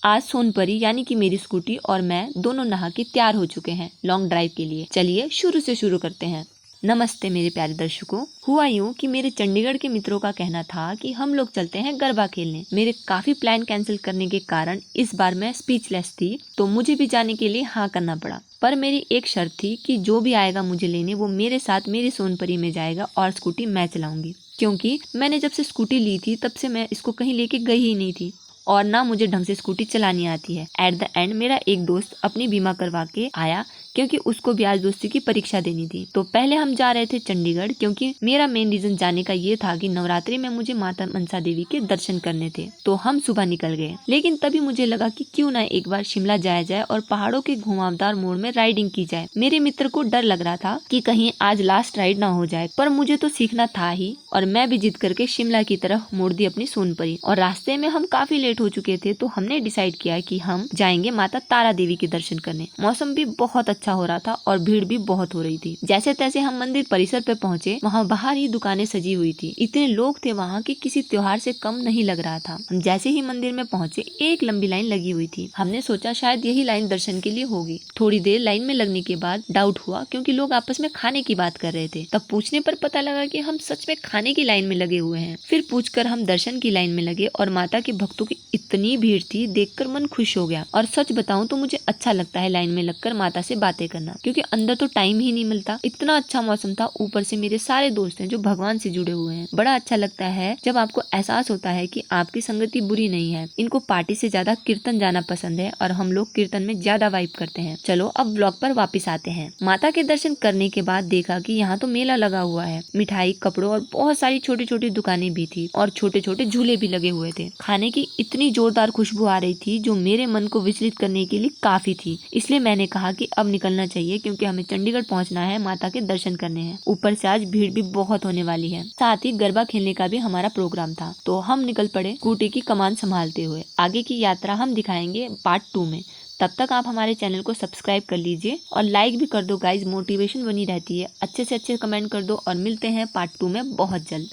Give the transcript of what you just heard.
आज सोनपरी यानी कि मेरी स्कूटी और मैं दोनों नहा के तैयार हो चुके हैं लॉन्ग ड्राइव के लिए। चलिए शुरू से शुरू करते हैं। नमस्ते मेरे प्यारे दर्शकों। हुआ यूँ कि मेरे चंडीगढ़ के मित्रों का कहना था कि हम लोग चलते हैं गरबा खेलने। मेरे काफी प्लान कैंसिल करने के कारण इस बार मैं स्पीचलेस थी, तो मुझे भी जाने के लिए हाँ करना पड़ा। पर मेरी एक शर्त थी कि जो भी आएगा मुझे लेने वो मेरे साथ मेरी सोनपरी में जाएगा और स्कूटी मैं चलाऊंगी, क्योंकि मैंने जब से स्कूटी ली थी तब से मैं इसको कहीं लेके गई ही नहीं थी और ना मुझे ढंग से स्कूटी चलानी आती है। एट द एंड मेरा एक दोस्त अपनी बीमा करवा के आया, क्योंकि उसको भी आज दोस्ती की परीक्षा देनी थी। तो पहले हम जा रहे थे चंडीगढ़, क्योंकि मेरा मेन रीजन जाने का ये था कि नवरात्रि में मुझे माता मनसा देवी के दर्शन करने थे। तो हम सुबह निकल गए, लेकिन तभी मुझे लगा कि क्यों ना एक बार शिमला जाया जाए और पहाड़ों के घुमावदार मोड़ में राइडिंग की जाए। मेरे मित्र को डर लग रहा था कि कहीं आज लास्ट राइड ना हो जाए, पर मुझे तो सीखना था ही और मैं भी जिद करके शिमला की तरफ मोड़ दी अपनी सोनपरी। और रास्ते में हम काफी लेट हो चुके थे, तो हमने डिसाइड किया कि हम जाएंगे माता तारा देवी के दर्शन करने। मौसम भी बहुत अच्छा हो रहा था और भीड़ भी बहुत हो रही थी। जैसे तैसे हम मंदिर परिसर पे पहुंचे। वहाँ बाहर ही दुकानें सजी हुई थी। इतने लोग थे वहाँ कि किसी त्योहार से कम नहीं लग रहा था। हम जैसे ही मंदिर में पहुंचे, एक लंबी लाइन लगी हुई थी। हमने सोचा शायद यही लाइन दर्शन के लिए होगी। थोड़ी देर लाइन में लगने के बाद डाउट हुआ, क्योंकि लोग आपस में खाने की बात कर रहे थे। तब पूछने पर पता लगा कि हम सच में खाने की लाइन में लगे हुए हैं। फिर पूछकर हम दर्शन की लाइन में लगे और माता के भक्तों की इतनी भीड़ थी, देखकर मन खुश हो गया। और सच बताऊं तो मुझे अच्छा लगता है लाइन में लगकर माता से बातें करना, क्योंकि अंदर तो टाइम ही नहीं मिलता। इतना अच्छा मौसम था, ऊपर से मेरे सारे दोस्त हैं जो भगवान से जुड़े हुए हैं। बड़ा अच्छा लगता है जब आपको एहसास होता है कि आपकी संगति बुरी नहीं है। इनको पार्टी से ज्यादा कीर्तन जाना पसंद है और हम लोग कीर्तन में ज्यादा वाइब करते हैं। चलो अब ब्लॉग पर वापस आते हैं। माता के दर्शन करने के बाद देखा कि यहाँ तो मेला लगा हुआ है। मिठाई, कपड़ों और बहुत सारी छोटी छोटी दुकानें भी थी और छोटे छोटे झूले भी लगे हुए थे। खाने की इतनी जोरदार खुशबू आ रही थी जो मेरे मन को विचलित करने के लिए काफी थी। इसलिए मैंने कहा कि अब निकलना चाहिए, क्योंकि हमें चंडीगढ़ पहुंचना है, माता के दर्शन करने हैं। ऊपर से आज भीड़ भी बहुत होने वाली है। साथ ही गरबा खेलने का भी हमारा प्रोग्राम था। तो हम निकल पड़े स्कूटी की कमान संभालते हुए। आगे की यात्रा हम दिखाएंगे पार्ट 2 में। तब तक आप हमारे चैनल को सब्सक्राइब कर लीजिए और लाइक भी कर दो गाइज, मोटिवेशन बनी रहती है। अच्छे से अच्छे कमेंट कर दो और मिलते हैं पार्ट 2 में बहुत जल्द।